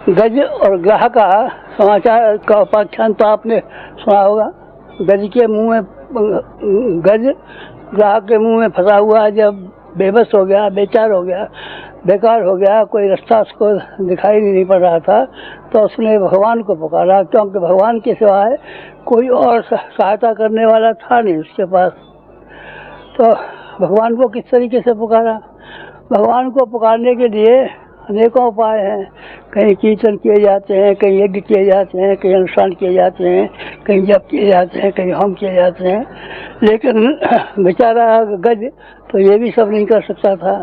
गज और ग्राह का समाचार का उपाख्यान तो आपने सुना होगा। गज के मुंह में गज ग्राह के मुंह में फंसा हुआ जब बेबस हो गया, बेचार हो गया, बेकार हो गया, कोई रास्ता उसको दिखाई नहीं पड़ रहा था, तो उसने भगवान को पुकारा, क्योंकि भगवान के सिवाय कोई और सहायता करने वाला था नहीं उसके पास। तो भगवान को किस तरीके से पुकारा? भगवान को पुकारने के लिए अनेकों उपाय हैं। कहीं कीर्तन किए जाते हैं, कहीं यज्ञ किए जाते हैं, कहीं अनुष्ठान किए जाते हैं, कहीं जप किए जाते हैं, कहीं होम किए जाते हैं, लेकिन बेचारा गज तो ये भी सब नहीं कर सकता था।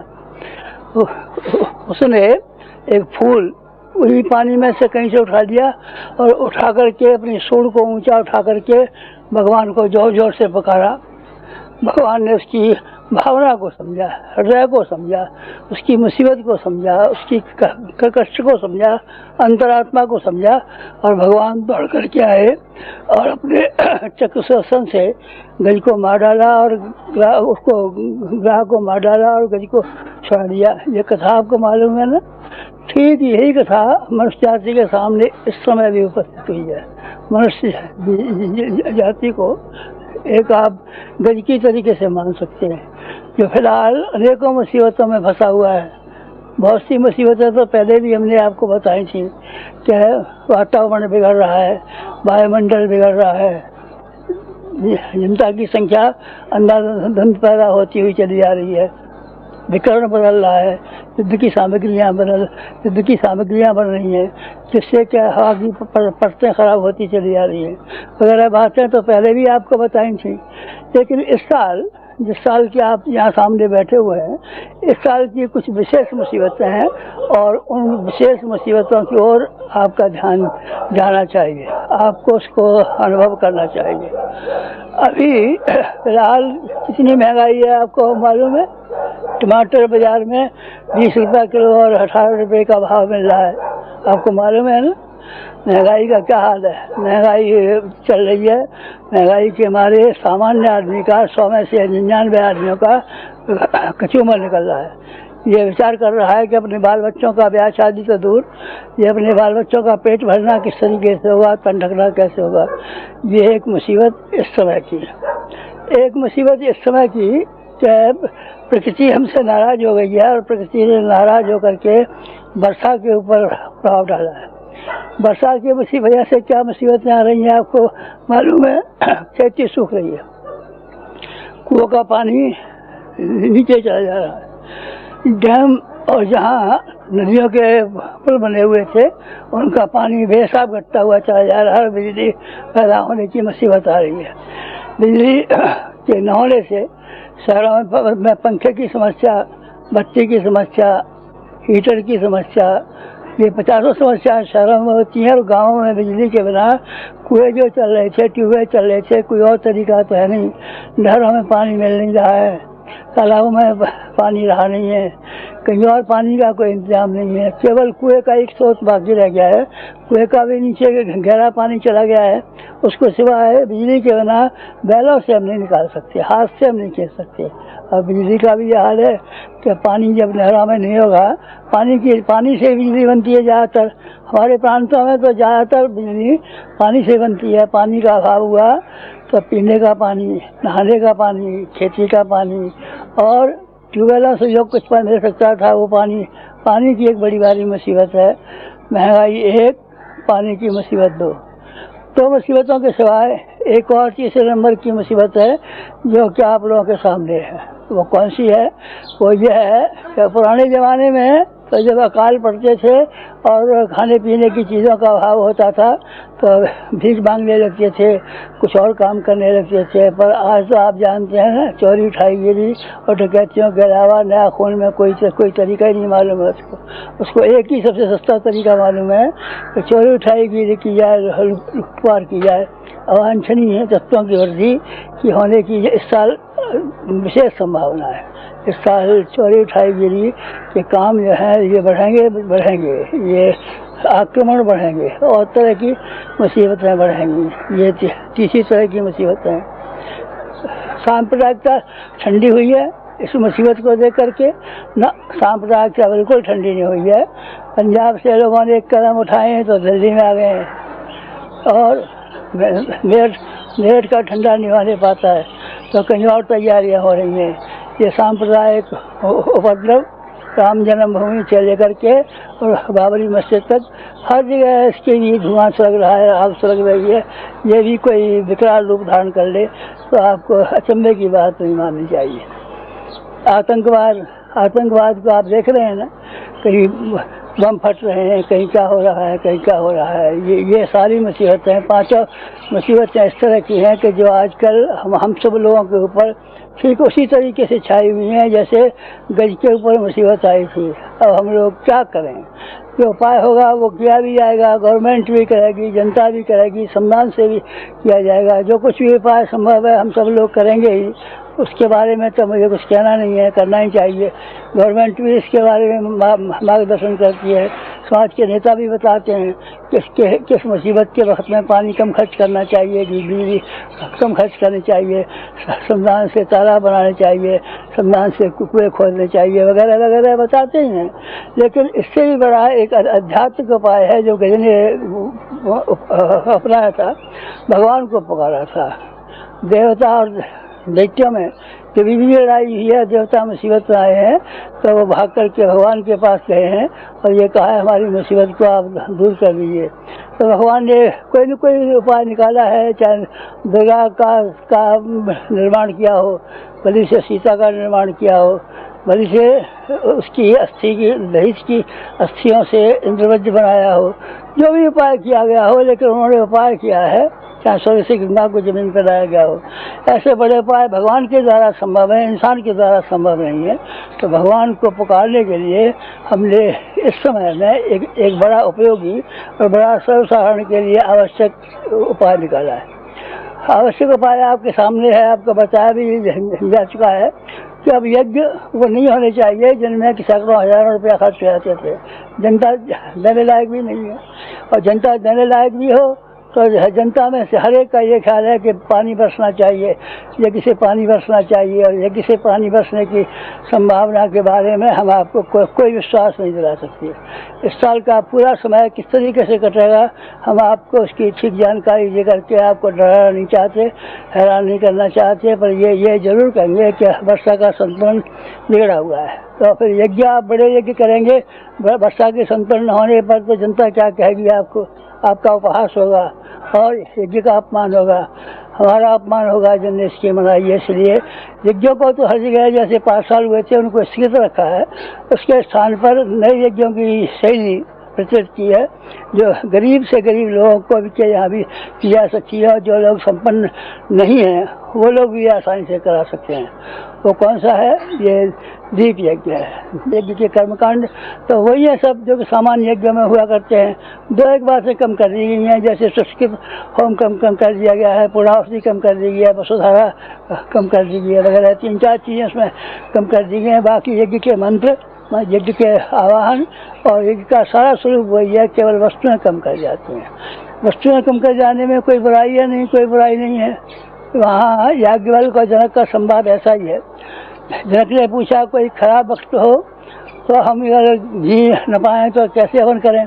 उसने एक फूल वही पानी में से कहीं से उठा लिया और उठा करके अपनी सूंड को ऊंचा उठा करके भगवान को जोर जोर से पुकारा। भगवान ने उसकी भावना को समझा, हृदय को समझा, उसकी मुसीबत को समझा, उसकी कष्ट को समझा, अंतरात्मा को समझा, और भगवान दौड़ करके आए और अपने चक्र सुदर्शन से गज को मार डाला और ग्राह को मार डाला और गज को छोड़ा दिया। ये कथा आपको मालूम है ना? ठीक यही कथा मनुष्य जाति के सामने इस समय भी उपस्थित हुई है। मनुष्य जाति को एक आप गज की तरीके से मान सकते हैं, जो फिलहाल अनेकों मुसीबतों में फंसा हुआ है। बहुत सी मुसीबतें तो पहले भी हमने आपको बताई थी कि वातावरण बिगड़ रहा है, वायुमंडल बिगड़ रहा है, जनता की संख्या अंधाधुंध पैदा होती हुई चली जा रही है, विकर्ण बदल रहा है, युद्ध की सामग्रियाँ बन रही हैं, जिससे क्या हवा की परतें खराब होती चली जा रही हैं, वगैरह बातें तो पहले भी आपको बताई थी। लेकिन इस साल, जिस साल के आप यहाँ सामने बैठे हुए हैं, इस साल की कुछ विशेष मुसीबतें हैं और उन विशेष मुसीबतों की ओर आपका ध्यान जाना चाहिए, आपको उसको अनुभव करना चाहिए। अभी फिलहाल कितनी महंगाई है आपको मालूम है? टमाटर बाजार में 20 रुपये किलो और 18 रुपये का भाव मिल रहा है, आपको मालूम है ना? महंगाई का क्या हाल है? महंगाई चल रही है। महंगाई के मारे सामान्य आदमी का 100 में से 99 आदमियों का कचूमर निकल रहा है। ये विचार कर रहा है कि अपने बाल बच्चों का ब्याह शादी तो दूर, ये अपने बाल बच्चों का पेट भरना किस तरीके से होगा, तन ढकना कैसे होगा। ये एक मुसीबत इस समय की है। एक मुसीबत इस समय की कि प्रकृति हमसे नाराज हो गई है और प्रकृति ने नाराज होकर के वर्षा के ऊपर प्रभाव डाला है। वर्षा की वजह से क्या मुसीबतें आ रही हैं आपको मालूम है? खेती सूख रही है, कुओं का पानी नीचे चला जा रहा है, डैम और जहाँ नदियों के पुल बने हुए थे उनका पानी बेहिसाब घटता हुआ चला जा रहा है। बिजली पैदा होने की मुसीबत आ रही है। बिजली के न होने से शहरों में पंखे की समस्या, बत्ती की समस्या, हीटर की समस्या, ये 50 समस्याएं शहरों में होती हैं। और गाँवों में बिजली के बिना कुएं जो चल रहे थे, ट्यूबवेल चल रहे थे, कोई और तरीका तो है नहीं। नहरों में पानी मिल नहीं रहा है, तालाबों में पानी रहा नहीं है, कहीं और पानी का कोई इंतजाम नहीं है। केवल कुएं का एक स्रोत बाकी रह गया है, कुएं का भी नीचे गहरा पानी चला गया है। उसको सिवाय बिजली के बिना बैलों से हम नहीं निकाल सकते, हाथ से हम नहीं खींच सकते। और बिजली का भी यह हाल है कि पानी जब नहरों में नहीं होगा, पानी से बिजली बनती है ज़्यादातर। हमारे प्रांतों में तो ज़्यादातर बिजली पानी से बनती है। पानी का अभाव हुआ तो पीने का पानी, नहाने का पानी, खेती का पानी और ट्यूबवेलों से जो कुछ मिल सकता था वो पानी की एक बड़ी भारी मुसीबत है। महंगाई एक, पानी की मुसीबत दो मुसीबतों के सिवाय एक और तीसरे नंबर की मुसीबत है जो कि आप लोगों के सामने है। वो कौन सी है? वो ये है कि पुराने ज़माने में तो जब अकाल पड़ते थे और खाने पीने की चीज़ों का अभाव होता था तो भीख मांगने लगते थे, कुछ और काम करने लगते थे। पर आज तो आप जानते हैं ना, चोरी उठाईगिरी और डकैतियों के अलावा नया खून में कोई तरीका ही नहीं मालूम है उसको एक ही सबसे सस्ता तरीका मालूम है कि चोरी उठाईगिरी की जाए, लूटपाट की जाए। अवांछनीय तत्वों की वृद्धि की होने की इस साल विशेष संभावना है। इस साल चोरी उठाईगिरी के काम जो है ये बढ़ेंगे, ये आक्रमण बढ़ेंगे और तरह की मुसीबतें बढ़ेंगी। ये तीसरी तरह की मुसीबतें। सांप्रदायिकता ठंडी हुई है, इस मुसीबत को देख करके न सांप्रदायिक से बिल्कुल ठंडी नहीं हुई है। पंजाब से लोगों ने एक कदम उठाए हैं तो दिल्ली में आ गए हैं, और मेरठ का ठंडा नहीं होने पाता है तो कहीं और तैयारियां हो रही हैं। ये सांप्रदायिक उपद्रव राम जन्मभूमि से लेकर के और बाबरी मस्जिद तक हर जगह इसके भी धुआं सुलग रहा है, आग सुलग रही है। ये भी कोई विकराल रूप धारण कर ले तो आपको अचंभे की बात नहीं माननी चाहिए। आतंकवाद को आप देख रहे हैं ना, कहीं बम फट रहे हैं, कहीं क्या हो रहा है, कहीं क्या हो रहा है। ये सारी मुसीबतें, पांचों मुसीबतें इस तरह की हैं कि जो आजकल हम सब लोगों के ऊपर ठीक उसी तरीके से छाई हुई हैं जैसे गज के ऊपर मुसीबत आई थी। अब हम लोग क्या करें? जो उपाय होगा वो किया भी जाएगा, गवर्नमेंट भी करेगी, जनता भी करेगी, सम्मान से भी किया जाएगा। जो कुछ भी उपाय संभव है हम सब लोग करेंगे ही, उसके बारे में तो मुझे कुछ कहना नहीं है, करना ही चाहिए। गवर्नमेंट भी इसके बारे में मार्गदर्शन करती है, समाज के नेता भी बताते हैं किस मुसीबत के वक्त में पानी कम खर्च करना चाहिए, बिजली कम खर्च करनी चाहिए, श्रमदान से तालाब बनाने चाहिए, श्रमदान से कुएं खोदने चाहिए, वगैरह वगैरह बताते ही हैं। लेकिन इससे भी बड़ा एक आध्यात्मिक उपाय है जो गज ने अपनाया था, भगवान को पुकारा था। देवता और दैत्यों में कभी भी लड़ाई हुई है, देवता मुसीबत में आए हैं तो वो भाग करके भगवान के पास गए हैं और ये कहा है हमारी मुसीबत को आप दूर कर दीजिए। तो भगवान ने कोई न कोई उपाय निकाला है, चाहे दुर्गा का निर्माण किया हो, बलि से सीता का निर्माण किया हो, बलि से उसकी अस्थि की दहेज की अस्थियों से इंद्रवज्र बनाया हो, जो भी उपाय किया गया हो, लेकिन उन्होंने उपाय किया है, चाहे स्वर्ग से गंगा को जमीन पर लाया गया हो। ऐसे बड़े उपाय भगवान के द्वारा संभव है, इंसान के द्वारा संभव नहीं है। तो भगवान को पुकारने के लिए हमने इस समय में एक बड़ा उपयोगी और बड़ा सर्वसाधारण के लिए आवश्यक उपाय निकाला है। आवश्यक उपाय आपके सामने है, आपको बताया भी जा चुका है कि अब यज्ञ वो नहीं होने चाहिए जिनमें कि सैकड़ों हजारों रुपया खर्च हो जाते थे। जनता देने लायक भी नहीं है, और जनता देने लायक भी हो तो जनता में से हर एक का ये ख्याल है कि पानी बरसना चाहिए, यज्ञ से पानी बरसना चाहिए, और यज्ञ से पानी बरसने की संभावना के बारे में हम आपको कोई विश्वास नहीं दिला सकती। इस साल का पूरा समय किस तरीके से कटेगा हम आपको उसकी ठीक जानकारी दे करके आपको डराना नहीं चाहते, हैरान नहीं करना चाहते, पर ये जरूर कहेंगे कि वर्षा का संतुलन बिगड़ा हुआ है। तो फिर यज्ञ आप बड़े यज्ञ करेंगे, वर्षा के संतुलन न होने पर तो जनता क्या कहेगी आपको? आपका उपहास होगा और यज्ञ का अपमान होगा, हमारा अपमान होगा जिनने इसकी मनाई है। इसलिए यज्ञों को तो हर जगह जैसे 5 साल हुए थे उनको स्थित रखा है, उसके स्थान पर नए यज्ञों की शैली प्रचलित की है जो गरीब से गरीब लोगों को भी के यहाँ भी की जा सकती है, और जो लोग संपन्न नहीं हैं वो लोग भी आसानी से करा सकते हैं। वो कौन सा है? ये दीप यज्ञ है। यज्ञ के कर्मकांड तो वही है सब जो कि सामान्य यज्ञ में हुआ करते हैं। 2-1 बार से कम कर दी गई हैं, जैसे संस्कृत होम कम कर दिया गया है, पूर्णाहुति कम कर दी गई है, वसुधारा कम कर दी गई है, वगैरह 3-4 चीज़ें उसमें कम कर दी गई हैं। बाकी यज्ञ के मंत्र, यज्ञ के आवाहन और यज्ञ का सारा स्वरूप वही है, केवल वस्तुएं कम कर जाती हैं। वस्तुएं कम कर जाने में कोई बुराई है नहीं, कोई बुराई नहीं है। वहाँ याज्ञवल्क्य और जनक का संवाद ऐसा ही है। जनक ने पूछा कोई खराब वक्त हो तो हम अगर घी न पाएँ तो कैसे हवन करें?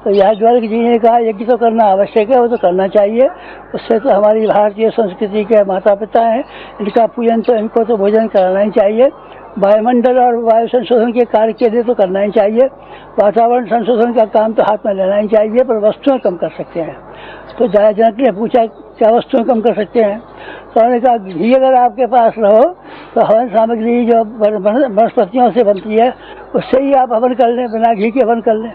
तो याज्ञवल्क्य जी ने कहा यज्ञ तो करना आवश्यक है, वो तो करना चाहिए, उससे तो हमारी भारतीय संस्कृति के माता पिता हैं, इनका पूजन तो इनको तो भोजन कराना ही चाहिए। वायुमंडल और वायु संशोधन के कार्य के लिए तो करना ही चाहिए, वातावरण संशोधन का काम तो हाथ में लेना ही चाहिए, पर वस्तुएं कम कर सकते हैं। तो जनक ने पूछा क्या वस्तुएं कम कर सकते हैं? तो उन्होंने कहा घी अगर आपके पास रहो तो हवन सामग्री जो वनस्पतियों से बनती है उससे ही आप हवन कर लें, बिना घी के हवन कर लें।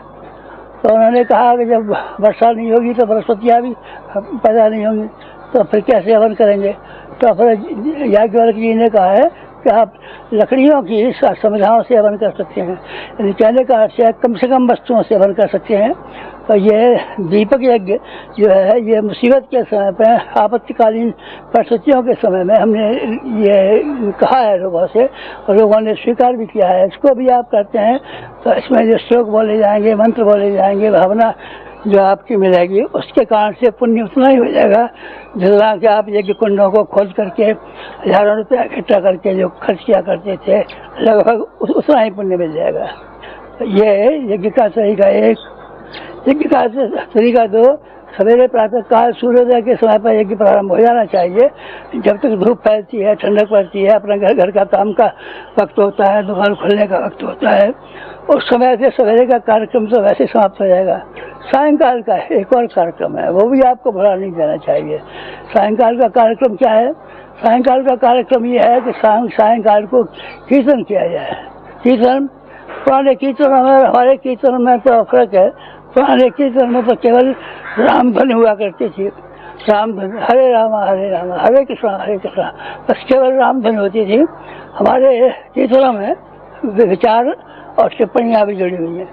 तो उन्होंने कहा कि जब वर्षा नहीं होगी तो वनस्पतियाँ भी पैदा नहीं होंगी, तो फिर कैसे हवन करेंगे? तो फिर याज्ञवल्क्य जी ने कहा है कि आप लकड़ियों की संविधाओं से हवन कर सकते हैं, यानी कहने का अर्थ है कम से कम वस्तुओं से हवन कर सकते हैं। तो ये दीपक यज्ञ जो है ये मुसीबत के समय पर, आपत्तिकालीन परिस्थितियों के समय में हमने ये कहा है लोगों से, और लोगों ने स्वीकार भी किया है। इसको भी आप करते हैं तो इसमें जो श्लोक बोले जाएंगे, मंत्र बोले जाएंगे, भावना जो आपकी मिलेगी उसके कारण से पुण्य उतना ही हो जाएगा जितना कि आप यज्ञ कुंडों को खोज करके हजारों रुपया इकट्ठा करके जो खर्च किया करते थे, लगभग उतना ही पुण्य मिल जाएगा। ये यज्ञ का तरीका एक। यज्ञ का तरीका दो, सवेरे प्रातः काल सूर्योदय के समय पर यज्ञ प्रारंभ हो जाना चाहिए। जब तक धूप फैलती है, ठंडक पड़ती है, अपना घर का काम का वक्त होता है, दुकान खुलने का वक्त होता है, उस समय से सवेरे का कार्यक्रम तो वैसे समाप्त हो जाएगा। सायंकाल का एक और कार्यक्रम है, वो भी आपको भुला नहीं देना चाहिए। सायंकाल का कार्यक्रम क्या है? सायंकाल का कार्यक्रम ये है कि सायंकाल को कीर्तन किया जाए। कीर्तन, पुराने कीर्तन हमारे कीर्तन में तो फर्क है। पुराने कीर्तन में तो केवल राम धुन हुआ करती थी। राम धुन, हरे रामा हरे कृष्णा, बस केवल राम धुन होती थी। हमारे कीर्तनों में विचार और टिप्पणियाँ भी जुड़ी हुई हैं।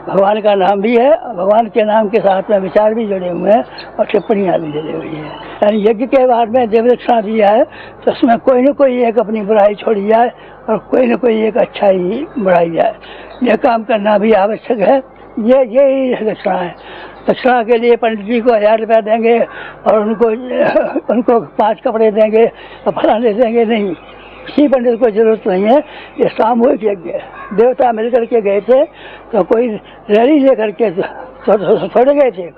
भगवान का नाम भी है, भगवान के नाम के साथ में विचार भी जुड़े हुए हैं और टिप्पणियाँ भी जुड़ी हुई हैं। यानी यज्ञ के बाद में देव दक्षिणा दिया है तो उसमें कोई न कोई एक अपनी बुराई छोड़ी जाए और कोई न कोई एक अच्छाई बढ़ाई जाए। यह काम करना भी आवश्यक है। ये दक्षिणा है। दक्षिणा के लिए पंडित जी को 1000 रुपया देंगे और उनको 5 कपड़े देंगे और फलाने देंगे, नहीं, किसी पंडित को जरूरत नहीं है। ये सामूहिक यज्ञ है। देवता मिलकर के गए थे तो कोई रैली लेकर के थोड़े गए थे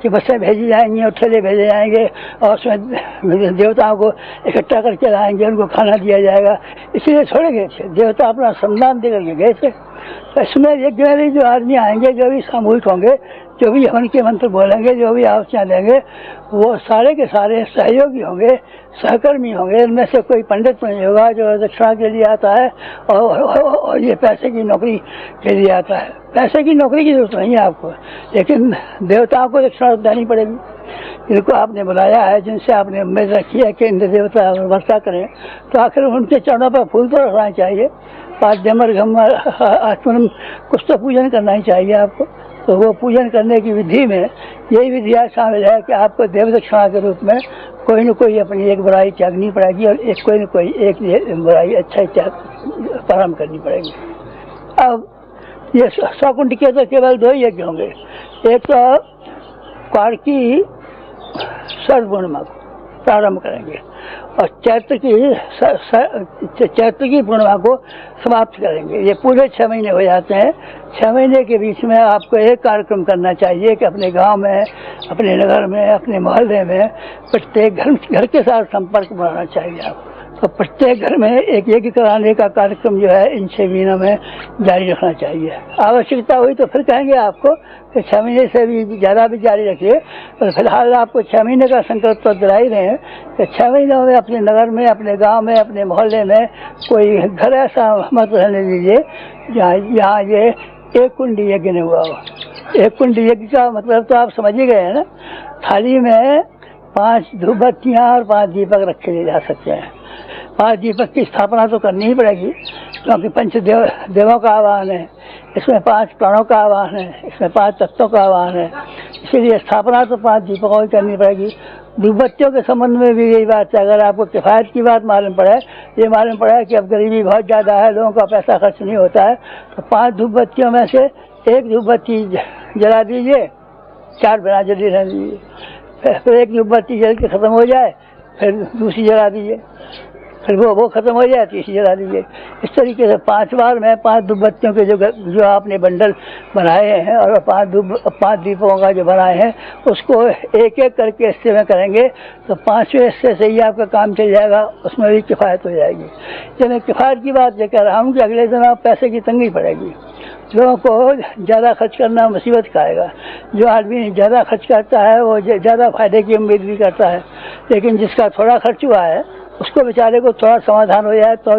कि बसें भेजी जाएंगी और ठेले भेजे जाएंगे और उसमें देवताओं को इकट्ठा करके लाएंगे, उनको खाना दिया जाएगा, इसलिए थोड़े गए थे। देवता अपना सम्मान दे करके गए थे। तो इसमें यज्ञ में जो आदमी आएंगे, जो भी सामूहिक होंगे, जो भी हवन के मंत्र बोलेंगे, जो भी आहुतियाँ देंगे, वो सारे के सारे सहयोगी होंगे, सहकर्मी होंगे। इनमें से कोई पंडित नहीं होगा जो दक्षिणा के लिए आता है और ये पैसे की नौकरी के लिए आता है। पैसे की नौकरी की जरूरत नहीं है आपको, लेकिन देवताओं को दक्षिणा देनी पड़ेगी। जिनको आपने बुलाया है, जिनसे आपने उम्मीद रखी है कि इंद्र देवता वर्षा करें, तो आखिर उनके चरणों पर फूल तो रखना चाहिए। पाद्यमर घमर आत्मन कुछ तो पूजन करना ही चाहिए आपको। तो वो पूजन करने की विधि में यही विधियाँ शामिल है कि आपको देव दक्षिणा के रूप में कोई न कोई अपनी एक बुराई त्यागनी पड़ेगी और कोई न कोई एक बुराई अच्छा त्याग प्रारंभ करनी पड़ेगी। अब ये 100 कुंड के तो केवल 2 यज्ञ होंगे। एक तो कार्तिकी शरद पूर्णिमा को प्रारंभ करेंगे और चैत्र की पूर्णिमा को समाप्त करेंगे। ये पूरे 6 महीने हो जाते हैं। 6 महीने के बीच में आपको एक कार्यक्रम करना चाहिए कि अपने गांव में, अपने नगर में, अपने मोहल्ले में प्रत्येक घर के साथ संपर्क बनाना चाहिए आपको। तो प्रत्येक घर में एक यज्ञ कराने का कार्यक्रम जो है इन 6 महीनों में जारी रखना चाहिए। आवश्यकता हुई तो फिर कहेंगे आपको कि 6 महीने से भी ज़्यादा भी जारी रखिए, पर फिलहाल आपको 6 महीने का संकल्प तो दिला ही रहे हैं कि 6 महीनों में अपने नगर में, अपने गांव में, अपने मोहल्ले में कोई घर ऐसा मत रहने दीजिए यहाँ ये 1 कुंड यज्ञ नहीं हुआ हो। 1 कुंड यज्ञ का मतलब तो आप समझ ही गए हैं ना। थाली में 5 धूपबत्तियाँ और 5 दीपक रखे जा सकते हैं। 5 दीपक की स्थापना तो करनी ही पड़ेगी क्योंकि पंचदेवों का आवाहन है, इसमें 5 प्राणों का आवाहन है, इसमें 5 तत्वों का आवाहन है, इसीलिए स्थापना तो 5 दीपकों की करनी पड़ेगी। धूपबत्तियों के संबंध में भी यही बात है। अगर आपको किफ़ायत की बात मालूम पड़े, ये मालूम पड़ा है कि अब गरीबी बहुत ज़्यादा है, लोगों का पैसा खर्च नहीं होता है, तो 5 धूपबत्तियों में से 1 धूपबत्ती जला दीजिए, 4 बिना जली रहने दीजिए। फिर 1 धूपबत्ती जल के ख़त्म हो जाए, फिर दूसरी जला दीजिए, फिर वो खत्म हो जाए, तीसरी जला दीजिए। इस तरीके से 5 बार में 5 धूपबत्तियों के जो आपने बंडल बनाए हैं और 5 दीपों का जो बनाए हैं उसको एक एक करके हिस्से में करेंगे तो 5वें हिस्से से ही आपका काम चल जाएगा, उसमें भी किफ़ायत हो जाएगी। ये मैं किफ़ायत की बात ये कह रहा हूँ कि अगले दिन आप पैसे की तंगी पड़ेगी। लोगों को ज़्यादा खर्च करना मुसीबत का आएगा। जो आदमी ज़्यादा खर्च करता है वो ज़्यादा फायदे की उम्मीद भी करता है, लेकिन जिसका थोड़ा खर्च हुआ है उसको बेचारे को थोड़ा समाधान हो जाए तो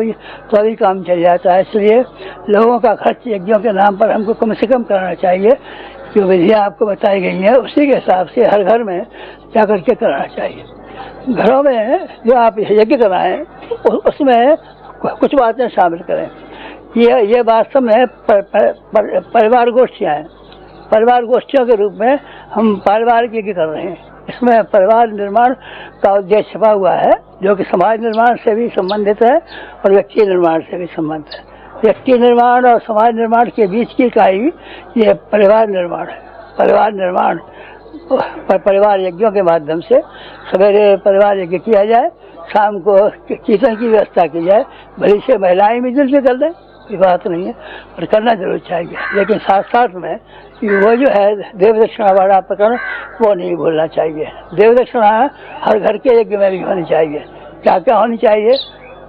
भी काम चल जाता है। इसलिए लोगों का खर्च यज्ञों के नाम पर हमको कम से कम करना चाहिए। जो विधियाँ आपको बताई गई हैं उसी के हिसाब से हर घर में जा कर के करना चाहिए। घरों में जो आप यज्ञ कराएं उसमें कुछ बातें शामिल करें। ये वास्तव में परिवार गोष्ठियाँ हैं। परिवार गोष्ठियों के रूप में हम पारिवारिक यज्ञ कर रहे हैं। इसमें परिवार निर्माण का उद्देश्य छपा हुआ है जो कि समाज निर्माण से भी संबंधित है और व्यक्ति निर्माण से भी संबंधित है। व्यक्ति निर्माण और समाज निर्माण के बीच की इकाई ये परिवार निर्माण है। परिवार निर्माण परिवार यज्ञों के माध्यम से सवेरे परिवार यज्ञ किया जाए, शाम को कीर्तन की व्यवस्था की जाए। भले से महिलाएं मिलजुल के कर दें, ये बात नहीं है, पर करना जरूर चाहिए। लेकिन साथ साथ में वो जो है देव दक्षिणा वाला प्रकरण वो नहीं भूलना चाहिए। देव दक्षिणा हर घर के यज्ञ में भी होनी चाहिए। क्या क्या होनी चाहिए?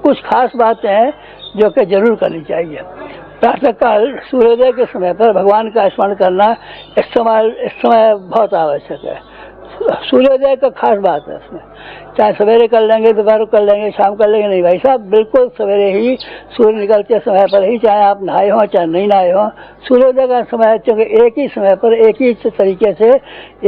कुछ खास बातें हैं जो कि जरूर करनी चाहिए। प्रातः काल सूर्योदय के समय पर भगवान का स्मरण करना इस समय बहुत आवश्यक है। सूर्योदय का खास बात है इसमें, चाहे सवेरे कर लेंगे, दोपहर कर लेंगे, शाम कर लेंगे, नहीं भाई साहब, बिल्कुल सवेरे ही सूर्य निकलते समय पर ही, चाहे आप नहाए हों चाहे नहीं नहाए हों, सूर्योदय का समय, क्योंकि एक ही समय पर एक ही तरीके से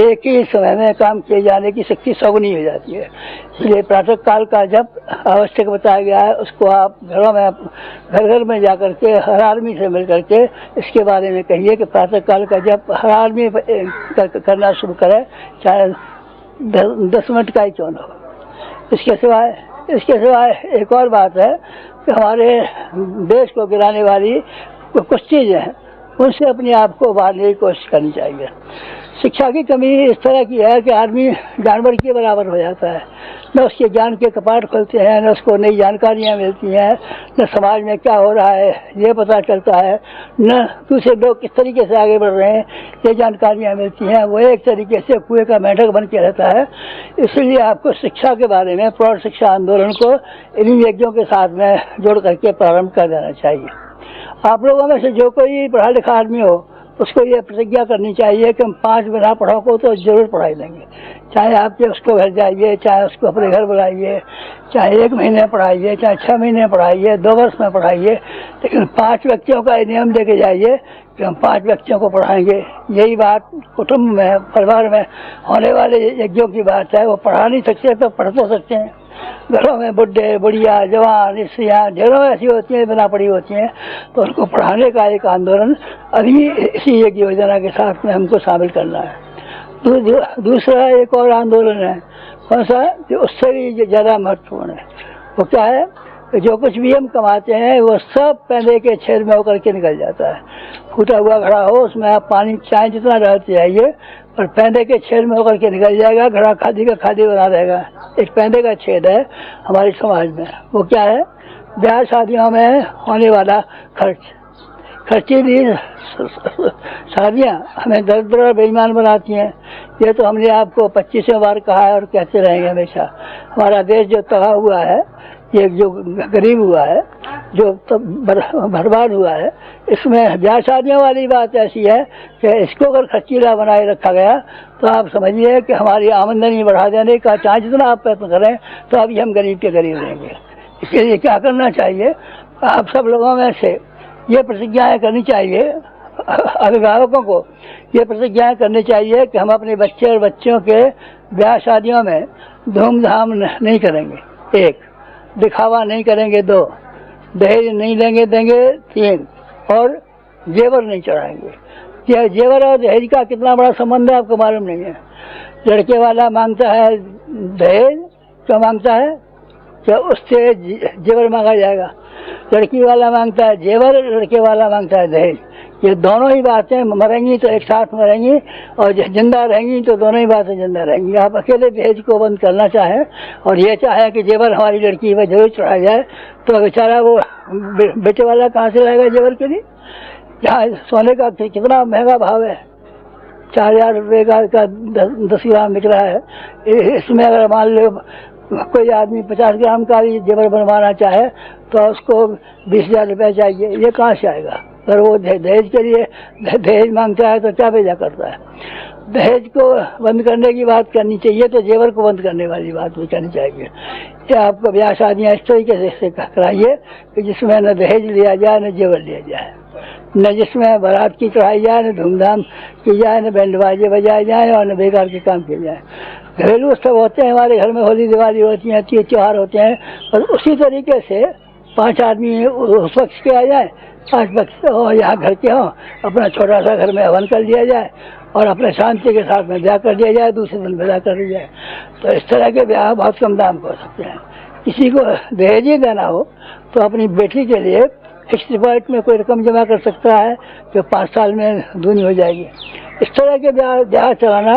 एक ही समय में काम किए जाने की शक्ति सगुनी हो जाती है। इसलिए प्रातः काल का जब आवश्यक बताया गया है, उसको आप घरों में घर घर में जाकर के हर आदमी से मिल करके इसके बारे में कहिए कि प्रातः काल का जब हर आदमी करना शुरू करे, चाहे 10 मिनट का ही क्यों न हो। इसके सिवाय एक और बात है कि हमारे देश को गिराने वाली कुछ चीज़ें हैं, उनसे अपने आप को उबारने की कोशिश करनी चाहिए। शिक्षा की कमी इस तरह की है कि आदमी जानवर के बराबर हो जाता है, न उसके ज्ञान के कपाट खुलते हैं, न उसको नई जानकारियाँ मिलती हैं, न समाज में क्या हो रहा है ये पता चलता है, न दूसरे लोग किस तरीके से आगे बढ़ रहे हैं ये जानकारियाँ मिलती हैं। वो एक तरीके से कुएं का मेंढक बन के रहता है। इसलिए आपको शिक्षा के बारे में प्रौढ़ शिक्षा आंदोलन को इन यज्ञों के साथ में जोड़ करके प्रारंभ कर देना चाहिए। आप लोगों में से जो कोई पढ़ा लिखा आदमी हो उसको ये प्रतिज्ञा करनी चाहिए कि हम 5 बिना पढ़ाओ को तो जरूर पढ़ाई देंगे। चाहे आपके उसको घर जाइए, चाहे उसको अपने घर बुलाइए, चाहे 1 महीने पढ़ाइए, चाहे 6 महीने पढ़ाइए, 2 वर्ष में पढ़ाइए, लेकिन 5 व्यक्तियों का नियम देके जाइए कि हम 5 व्यक्तियों को पढ़ाएंगे। यही बात कुटुंब में, परिवार में होने वाले यज्ञों की बात है। वो पढ़ा नहीं सकते तो पढ़ तो सकते हैं। घरों में बुढ़े बुढ़िया जवान स्त्रियाँ ढेरों ऐसी होती हैं बिना पढ़ी होती हैं, तो उनको पढ़ाने का एक आंदोलन अभी इसी एक योजना के साथ में हमको शामिल करना है। दूसरा एक और आंदोलन है, कौन सा, जो उससे भी ज़्यादा महत्वपूर्ण है। वो क्या है कि जो कुछ भी हम कमाते हैं वो सब पैदे के छेद में होकर के निकल जाता है। फूटा हुआ घड़ा हो, उसमें आप पानी चाहे जितना डालते जाइए, और पैदे के छेद में होकर के निकल जाएगा। घड़ा खादी का खादी बना रहेगा। एक पैदे का छेद है हमारे समाज में। वो क्या है? ब्याह शादियों में होने वाला खर्चीली शादियाँ हमें दरिद्र और बेईमान बनाती हैं। ये तो हमने आपको 25 बार कहा है और कहते रहेंगे हमेशा। हमारा देश जो तबाह हुआ है, ये जो गरीब हुआ है, जो बर्बाद हुआ है, इसमें ब्याह शादियों वाली बात ऐसी है कि इसको अगर खर्चीला बनाए रखा गया तो आप समझिए कि हमारी आमदनी बढ़ा देने का चाहे जितना आप प्रयत्न करें तो अभी हम गरीब के गरीब रहेंगे। इसके लिए क्या करना चाहिए? आप सब लोगों में से ये प्रतिज्ञाएं करनी चाहिए, अभिभावकों को ये प्रतिज्ञाएं करनी चाहिए कि हम अपने बच्चे और बच्चियों के ब्याह शादियों में धूमधाम नहीं करेंगे। 1, दिखावा नहीं करेंगे। 2, दहेज नहीं देंगे। 3, और जेवर नहीं चढ़ाएंगे। जेवर और दहेज का कितना बड़ा संबंध है आपको मालूम नहीं है। लड़के वाला मांगता है दहेज, क्यों मांगता है? क्या उससे जेवर मांगा जाएगा। लड़की वाला मांगता है जेवर, लड़के वाला मांगता है दहेज। ये दोनों ही बातें मरेंगी तो एक साथ मरेंगी, और जिंदा रहेंगी तो दोनों ही बातें जिंदा रहेंगी। आप अकेले दहेज को बंद करना चाहें और ये चाहें कि जेवर हमारी लड़की पर जरूर चढ़ाया जाए, तो बेचारा वो बेटे वाला कहाँ से लाएगा जेवर के लिए? जहाँ सोने का कितना महंगा भाव है, 4000 रुपये का 10 ग्राम बिक रहा है। इसमें अगर मान लो कोई आदमी 50 ग्राम का भी जेवर बनवाना चाहे तो उसको 20,000 रुपये चाहिए। ये कहाँ से आएगा? अगर वो दहेज के लिए दहेज मांगता है तो क्या भेजा करता है? दहेज को बंद करने की बात करनी चाहिए तो जेवर को बंद करने वाली बात भी करनी चाहिए। ये आपको ब्याह शादियाँ इस तरीके से कराइए कि जिसमें न दहेज लिया जाए न जेवर लिया जाए, न जिसमें बारात की चढ़ाई जाए, न धूमधाम की जाए, न बैंड बाजे बजाए जाए, और न बेकार के काम किए जाए। घरेलू उत्सव होते हैं हमारे घर में, होली दिवाली होती हैं, तीज त्योहार होते हैं, और उसी तरीके से 5 आदमी उस पक्ष के आ जाए, 5 पक्ष हो यहाँ घर के हों, अपना छोटा सा घर में हवन कर दिया जाए और अपने शांति के साथ में ब्याह कर दिया जाए, दूसरे दिन विदा कर दिया जाए। तो इस तरह के ब्याह बहुत कम दाम हो सकते हैं। किसी को दहेज ही देना हो तो अपनी बेटी के लिए फिक्स डिपॉजिट में कोई रकम जमा कर सकता है जो 5 साल में दूनी हो जाएगी। इस तरह के ब्याह चलाना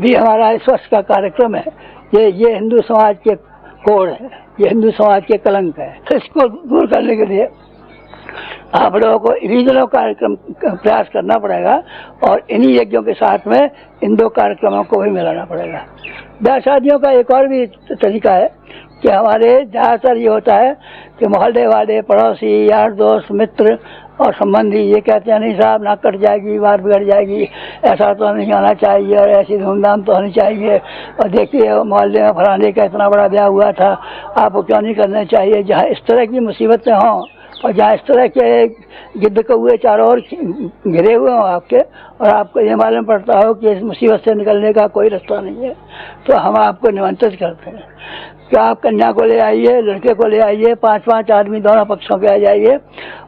भी हमारा इस वर्ष का कार्यक्रम है। ये हिंदू समाज के कोड है, ये हिंदू समाज के कलंक है। तो इसको दूर करने के लिए आप लोगों को इन्हीं दोनों कार्यक्रम प्रयास करना पड़ेगा और इन्हीं यज्ञों के साथ में इन दो कार्यक्रमों को भी मिलाना पड़ेगा। ब्याह शादियों का एक और भी तरीका है कि हमारे ज़्यादातर ये होता है कि मोहल्ले वाले, पड़ोसी, यार दोस्त, मित्र और संबंधी ये कहते हैं नहीं साहब ना कट जाएगी, बात बिगड़ जाएगी, ऐसा तो नहीं आना चाहिए और ऐसी धूमधाम तो होनी चाहिए, और देखिए मोहल्ले में फलाने का इतना बड़ा ब्याह हुआ था, आपको क्यों नहीं करना चाहिए। जहाँ इस तरह की मुसीबतें हों और जहाँ इस तरह के गिद्ध कौए चारों ओर घिरे हुए हों आपके, और आपको ये मालूम पड़ता हो कि इस मुसीबत से निकलने का कोई रास्ता नहीं है, तो हम आपको निमंत्रित करते हैं कि आप कन्या को ले आइए, लड़के को ले आइए, 5-5 आदमी दोनों पक्षों के आ जाइए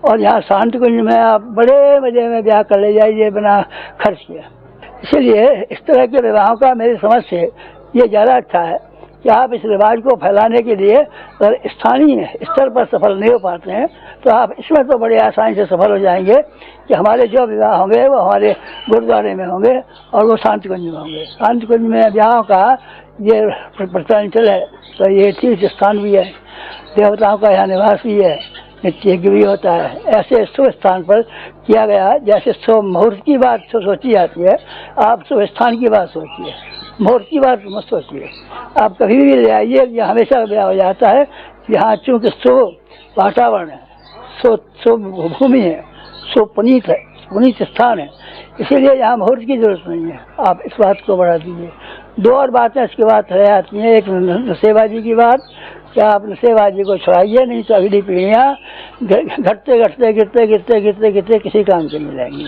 और यहाँ शांत कुंज में आप बड़े मजे में ब्याह कर ले जाइए बिना खर्च किए। इसीलिए इस तरह के विवाहों का मेरी समझ से ये ज़्यादा अच्छा है कि आप इस रिवाज को फैलाने के लिए अगर स्थानीय स्तर पर सफल नहीं हो पाते हैं तो आप इसमें तो बड़े आसानी से सफल हो जाएंगे कि हमारे जो विवाह होंगे वो हमारे गुरुद्वारे में होंगे और वो शांत कुंज में होंगे। शांत कुंज में ब्याहों का ये प्रचलन है, तो ये तीर्थ स्थान भी है, देवताओं का यहाँ निवास भी है, नित्य यज्ञ भी होता है। ऐसे शुभ स्थान पर किया गया, जैसे शुभ मुहूर्त की बात सोची जाती है, आप शुभ स्थान की बात सोचिए, मुहूर्त की बात मत सोचिए। आप कभी भी ले आइए, यह हमेशा ब्याह हो जाता है। यहाँ चूँकि शुभ वातावरण है, शुभ भूमि है, शुभ पुनीत है, पुनीत स्थान है, इसीलिए यहाँ मुहूर्त की जरूरत नहीं है। आप इस बात को बढ़ा दीजिए। दो और बातें इसके बाद रह आती हैं। एक नशेबाजी की बात, क्या आप नशेबाजी को छुड़ाइए, नहीं तो अगली पीढ़ियाँ घटते घटते गिरते गिरते गिरते गिरते किसी काम के नहीं रहेंगी।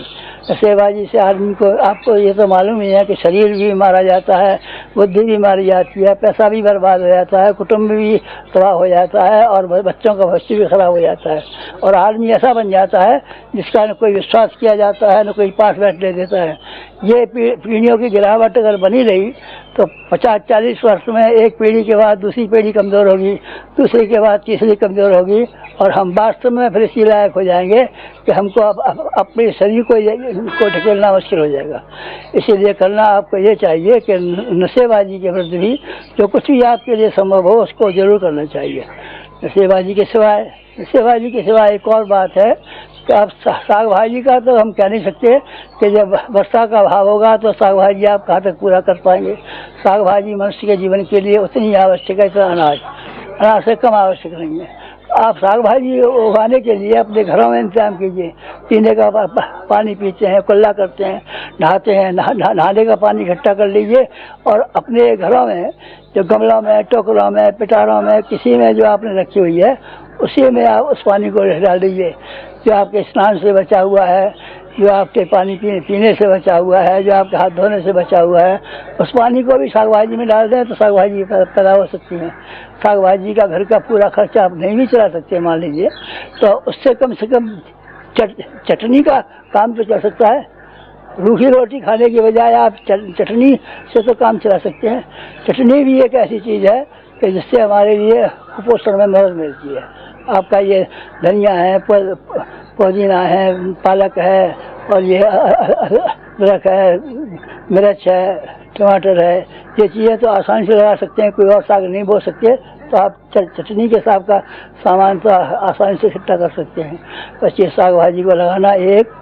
नशेबाजी से आदमी को, आपको ये तो मालूम ही है कि शरीर भी मारा जाता है, बुद्धि भी मारी जाती है, पैसा भी बर्बाद हो जाता है, कुटुंब भी तबाह हो जाता है और बच्चों का भविष्य भी खराब हो जाता है, और आदमी ऐसा बन जाता है जिसका न कोई विश्वास किया जाता है, न कोई पास बैठ ले देता है। ये पीढ़ियों की गिरावट अगर बनी रही तो 50-40 वर्ष में एक पीढ़ी के बाद दूसरी पीढ़ी कमज़ोर होगी, दूसरी के बाद तीसरी कमज़ोर होगी, और हम वास्तव में फिर इसी लायक हो जाएंगे कि हमको अपने शरीर को ढकेलना मुश्किल हो जाएगा। इसीलिए करना आपको ये चाहिए कि नशेबाजी के विरुद्ध भी जो कुछ भी आपके लिए संभव हो उसको जरूर करना चाहिए। नशेबाजी के सिवाय एक और बात है कि आप साग भाजी का तो हम कह नहीं सकते कि जब वर्षा का अभाव होगा तो साग भाजी आप कहाँ तक पूरा कर पाएंगे। साग भाजी मनुष्य के जीवन के लिए उतनी आवश्यक है, तो अनाज से कम आवश्यक नहीं है। आप साग भाजी उगाने के लिए अपने घरों में इंतजाम कीजिए। पीने का पानी पीते हैं, कुल्ला करते हैं, नहाते हैं, नहाने का पानी इकट्ठा कर लीजिए और अपने घरों में जो गमलों में, टोकरों में, पिटारों में, किसी में जो आपने रखी हुई है उसी में आप उस पानी को डाल दीजिए। जो आपके स्नान से बचा हुआ है, जो आपके पानी पीने से बचा हुआ है, जो आपके हाथ धोने से बचा हुआ है, उस पानी को भी साग भाजी में डाल दें तो साग भाजी पैदा हो सकती है। साग भाजी का घर का पूरा खर्चा आप नहीं भी चला सकते मान लीजिए, तो उससे कम से कम चटनी का काम तो चल सकता है। रूखी रोटी खाने की बजाय आप चटनी से तो काम चला सकते हैं। चटनी भी एक ऐसी चीज़ है कि जिससे हमारे लिए कुपोषण में मदद मिलती है। आपका ये धनिया है, पुदीना है, पालक है, और ये अदरक है, मिर्च है, टमाटर है, ये चीज़ें तो आसानी से लगा सकते हैं, कोई और साग नहीं बो सकते, तो आप चटनी के साग का सामान तो आसानी से इकट्ठा कर सकते हैं। बस ये साग भाजी को लगाना एक,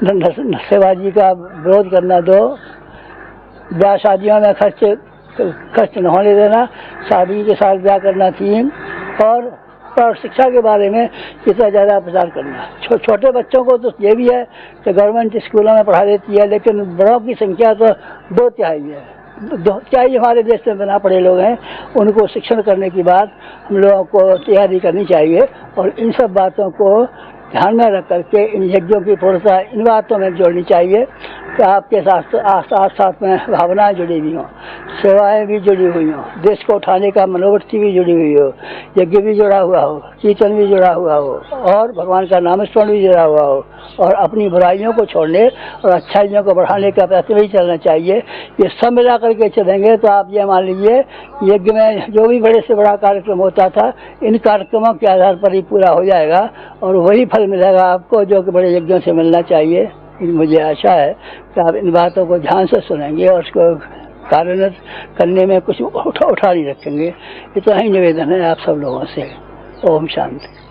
नशेबाजी का विरोध करना दो, ब्याह शादियों में खर्च न होने देना, शादी के साथ ब्याह करना तीन, और शिक्षा के बारे में इतना ज़्यादा प्रचार करना। छोटे बच्चों को तो ये भी है कि गवर्नमेंट स्कूलों में पढ़ा देती है, लेकिन बड़ों की संख्या तो 2/3 है। 2/3 हमारे देश में बिना पढ़े लोग हैं। उनको शिक्षण करने की बात हम लोगों को तैयारी करनी चाहिए और इन सब बातों को ध्यान में रख करके इन यज्ञों की पूर्णता इन बातों में जोड़नी चाहिए कि आपके साथ में भावनाएं जुड़ी हुई हों, सेवाएं भी जुड़ी हुई हों, देश को उठाने का मनोवृत्ति भी जुड़ी हुई हो, यज्ञ भी जुड़ा हुआ हो, कीर्तन भी जुड़ा हुआ हो, और भगवान का नामस्मरण भी जुड़ा हुआ हो, और अपनी बुराइयों को छोड़ने और अच्छाइयों को बढ़ाने का प्रयत्न भी चलना चाहिए। ये सब मिला करके चलेंगे तो आप ये मान लीजिए यज्ञ में जो भी बड़े से बड़ा कार्यक्रम होता था इन कार्यक्रमों के आधार पर ही पूरा हो जाएगा और वही फल मिलेगा आपको जो कि बड़े यज्ञों से मिलना चाहिए। मुझे आशा है कि आप इन बातों को ध्यान से सुनेंगे और उसको कार्यान्वित करने में कुछ उठा नहीं रखेंगे। इतना ही निवेदन है आप सब लोगों से। ओम शांति।